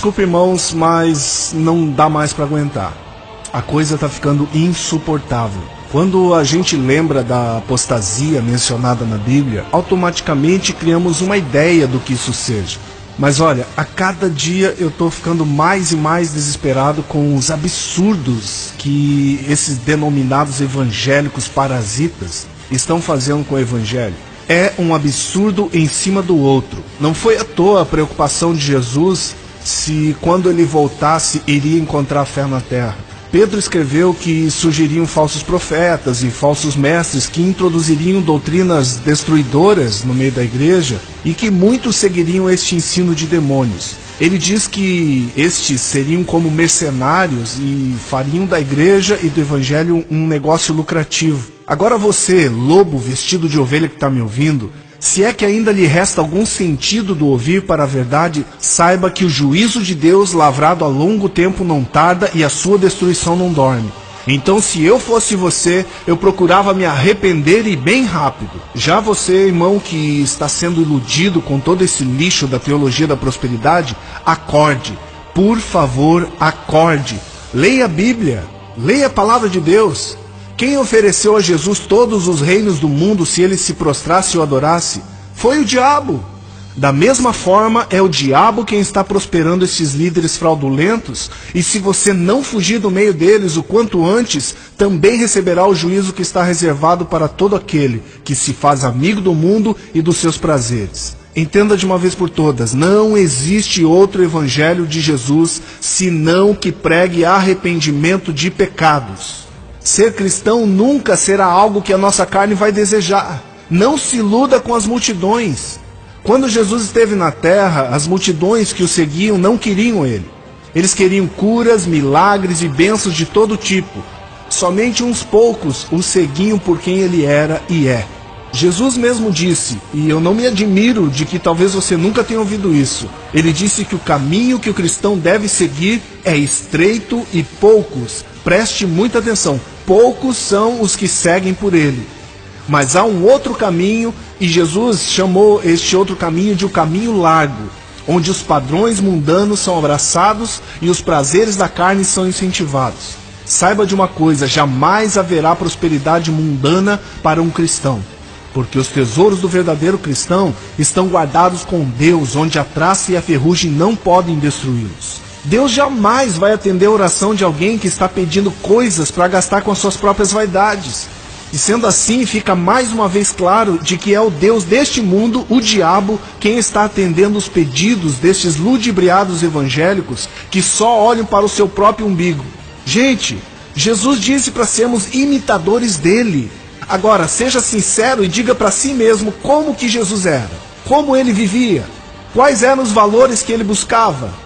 Desculpa, irmãos, mas não dá mais para aguentar. A coisa está ficando insuportável. Quando a gente lembra da apostasia mencionada na Bíblia, automaticamente criamos uma ideia do que isso seja. Mas olha, a cada dia eu estou ficando mais e mais desesperado com os absurdos que esses denominados evangélicos parasitas estão fazendo com o evangelho. É um absurdo em cima do outro. Não foi à toa a preocupação de Jesus se quando ele voltasse iria encontrar fé na terra. Pedro escreveu que surgiriam falsos profetas e falsos mestres que introduziriam doutrinas destruidoras no meio da igreja e que muitos seguiriam este ensino de demônios. Ele diz que estes seriam como mercenários e fariam da igreja e do evangelho um negócio lucrativo. Agora você, lobo vestido de ovelha que está me ouvindo, se é que ainda lhe resta algum sentido do ouvir para a verdade, saiba que o juízo de Deus lavrado a longo tempo não tarda e a sua destruição não dorme. Então, se eu fosse você, eu procurava me arrepender e bem rápido. Já você, irmão, que está sendo iludido com todo esse lixo da teologia da prosperidade, acorde. Por favor, acorde. Leia a Bíblia. Leia a palavra de Deus. Quem ofereceu a Jesus todos os reinos do mundo se ele se prostrasse ou adorasse? Foi o diabo. Da mesma forma, é o diabo quem está prosperando esses líderes fraudulentos, e se você não fugir do meio deles o quanto antes, também receberá o juízo que está reservado para todo aquele que se faz amigo do mundo e dos seus prazeres. Entenda de uma vez por todas, não existe outro evangelho de Jesus senão que pregue arrependimento de pecados. Ser cristão nunca será algo que a nossa carne vai desejar. Não se iluda com as multidões. Quando Jesus esteve na terra, as multidões que o seguiam não queriam ele. Eles queriam curas, milagres e bênçãos de todo tipo. Somente uns poucos o seguiam por quem ele era e é. Jesus mesmo disse, e eu não me admiro de que talvez você nunca tenha ouvido isso, ele disse que o caminho que o cristão deve seguir é estreito e poucos, preste muita atenção, poucos são os que seguem por ele. Mas há um outro caminho, e Jesus chamou este outro caminho de o caminho largo, onde os padrões mundanos são abraçados e os prazeres da carne são incentivados. Saiba de uma coisa, jamais haverá prosperidade mundana para um cristão. Porque os tesouros do verdadeiro cristão estão guardados com Deus, onde a traça e a ferrugem não podem destruí-los. Deus jamais vai atender a oração de alguém que está pedindo coisas para gastar com as suas próprias vaidades. E sendo assim, fica mais uma vez claro de que é o Deus deste mundo, o diabo, quem está atendendo os pedidos destes ludibriados evangélicos que só olham para o seu próprio umbigo. Gente, Jesus disse para sermos imitadores dele. Agora, seja sincero e diga para si mesmo como que Jesus era, como ele vivia, quais eram os valores que ele buscava.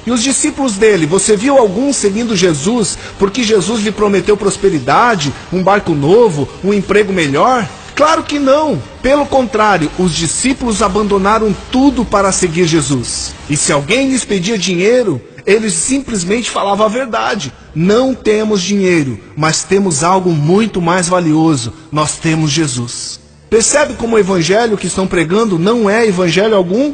E os discípulos dele, você viu alguns seguindo Jesus porque Jesus lhe prometeu prosperidade, um barco novo, um emprego melhor? Claro que não. Pelo contrário, os discípulos abandonaram tudo para seguir Jesus. E se alguém lhes pedia dinheiro, eles simplesmente falavam a verdade. Não temos dinheiro, mas temos algo muito mais valioso. Nós temos Jesus. Percebe como o evangelho que estão pregando não é evangelho algum?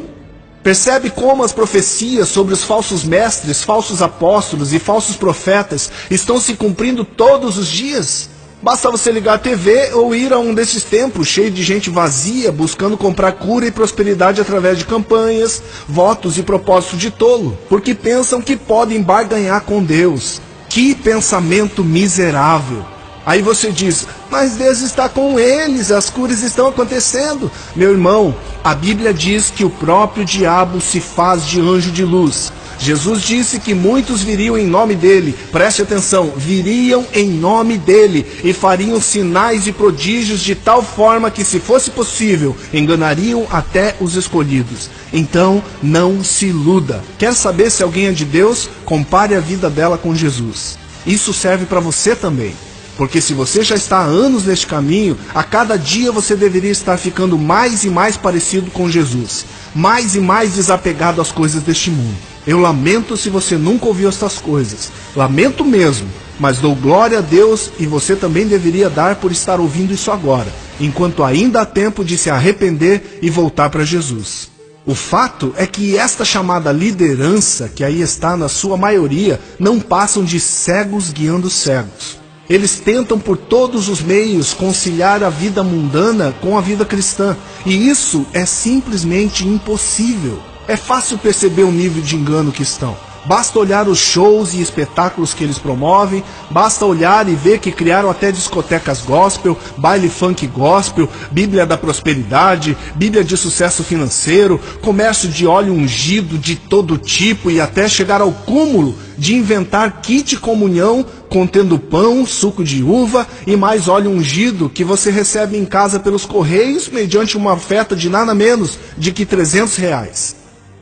Percebe como as profecias sobre os falsos mestres, falsos apóstolos e falsos profetas estão se cumprindo todos os dias? Basta você ligar a TV ou ir a um desses templos cheio de gente vazia, buscando comprar cura e prosperidade através de campanhas, votos e propósitos de tolo, porque pensam que podem barganhar com Deus. Que pensamento miserável! Aí você diz, mas Deus está com eles, as curas estão acontecendo. Meu irmão, a Bíblia diz que o próprio diabo se faz de anjo de luz. Jesus disse que muitos viriam em nome dele, preste atenção, viriam em nome dele e fariam sinais e prodígios de tal forma que, se fosse possível, enganariam até os escolhidos. Então, não se iluda. Quer saber se alguém é de Deus? Compare a vida dela com Jesus. Isso serve para você também. Porque se você já está há anos neste caminho, a cada dia você deveria estar ficando mais e mais parecido com Jesus, mais e mais desapegado às coisas deste mundo. Eu lamento se você nunca ouviu estas coisas, lamento mesmo, mas dou glória a Deus e você também deveria dar por estar ouvindo isso agora, enquanto ainda há tempo de se arrepender e voltar para Jesus. O fato é que esta chamada liderança, que aí está na sua maioria, não passam de cegos guiando cegos. Eles tentam por todos os meios conciliar a vida mundana com a vida cristã, e isso é simplesmente impossível. É fácil perceber o nível de engano que estão. Basta olhar os shows e espetáculos que eles promovem, basta olhar e ver que criaram até discotecas gospel, baile funk gospel, Bíblia da prosperidade, Bíblia de sucesso financeiro, comércio de óleo ungido de todo tipo e até chegar ao cúmulo de inventar kit comunhão contendo pão, suco de uva e mais óleo ungido que você recebe em casa pelos correios mediante uma oferta de nada menos de que R$300.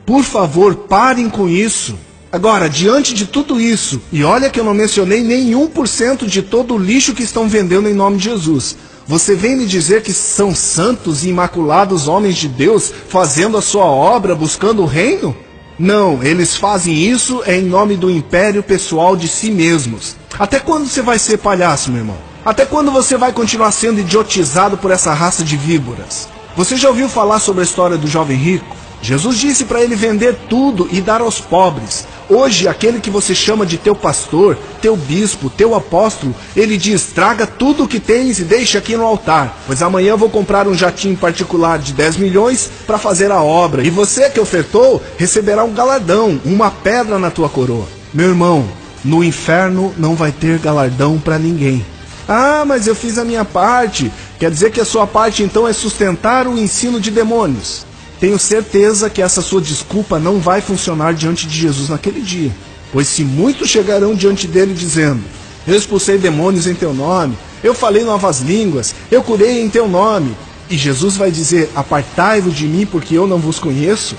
Por favor, parem com isso. Agora, diante de tudo isso, e olha que eu não mencionei nem 1% de todo o lixo que estão vendendo em nome de Jesus, você vem me dizer que são santos e imaculados homens de Deus fazendo a sua obra, buscando o reino? Não, eles fazem isso em nome do império pessoal de si mesmos. Até quando você vai ser palhaço, meu irmão? Até quando você vai continuar sendo idiotizado por essa raça de víboras? Você já ouviu falar sobre a história do jovem rico? Jesus disse para ele vender tudo e dar aos pobres. Hoje, aquele que você chama de teu pastor, teu bispo, teu apóstolo, ele diz, traga tudo o que tens e deixa aqui no altar, pois amanhã eu vou comprar um jatinho particular de 10 milhões para fazer a obra, e você que ofertou receberá um galardão, uma pedra na tua coroa. Meu irmão, no inferno não vai ter galardão para ninguém. Ah, mas eu fiz a minha parte. Quer dizer que a sua parte então é sustentar o ensino de demônios. Tenho certeza que essa sua desculpa não vai funcionar diante de Jesus naquele dia. Pois se muitos chegarão diante dele dizendo, eu expulsei demônios em teu nome, eu falei novas línguas, eu curei em teu nome, e Jesus vai dizer, apartai-vos de mim porque eu não vos conheço.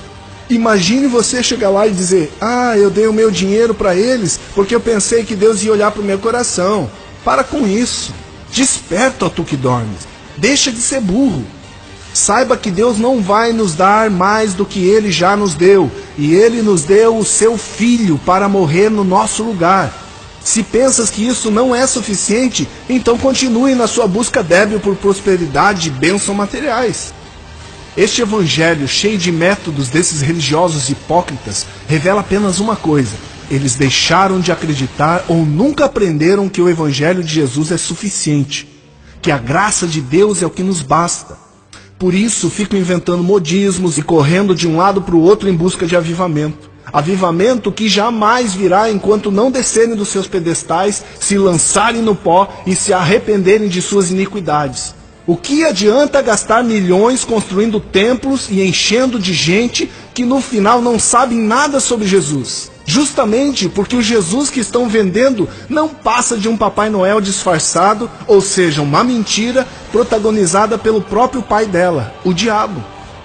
Imagine você chegar lá e dizer, eu dei o meu dinheiro para eles porque eu pensei que Deus ia olhar para o meu coração. Para com isso. Desperta, ó tu que dormes. Deixa de ser burro. Saiba que Deus não vai nos dar mais do que Ele já nos deu. E Ele nos deu o seu Filho para morrer no nosso lugar. Se pensas que isso não é suficiente, então continue na sua busca débil por prosperidade e bênçãos materiais. Este evangelho cheio de métodos desses religiosos hipócritas revela apenas uma coisa. Eles deixaram de acreditar ou nunca aprenderam que o evangelho de Jesus é suficiente. Que a graça de Deus é o que nos basta. Por isso ficam inventando modismos e correndo de um lado para o outro em busca de avivamento. Avivamento que jamais virá enquanto não descerem dos seus pedestais, se lançarem no pó e se arrependerem de suas iniquidades. O que adianta gastar milhões construindo templos e enchendo de gente que no final não sabem nada sobre Jesus? Justamente porque o Jesus que estão vendendo não passa de um Papai Noel disfarçado, ou seja, uma mentira protagonizada pelo próprio pai dela, o diabo.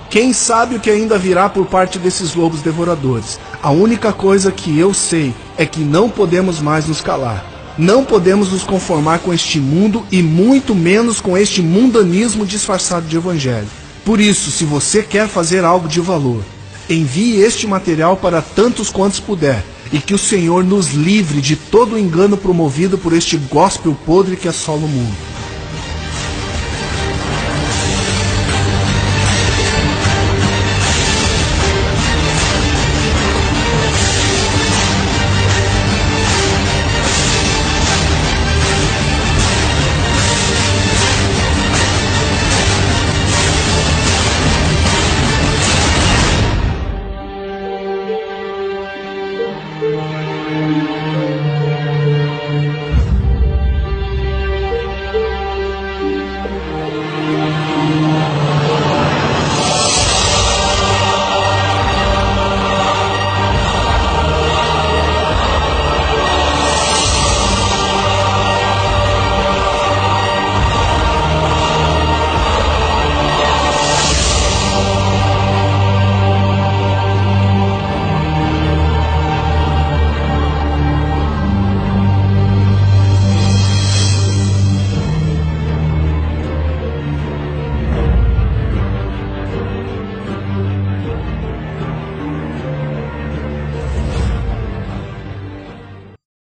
Quem sabe o que ainda virá por parte desses lobos devoradores? A única coisa que eu sei é que não podemos mais nos calar. Não podemos nos conformar com este mundo e muito menos com este mundanismo disfarçado de evangelho. Por isso, se você quer fazer algo de valor, envie este material para tantos quantos puder e que o Senhor nos livre de todo o engano promovido por este gospel podre que assola o mundo.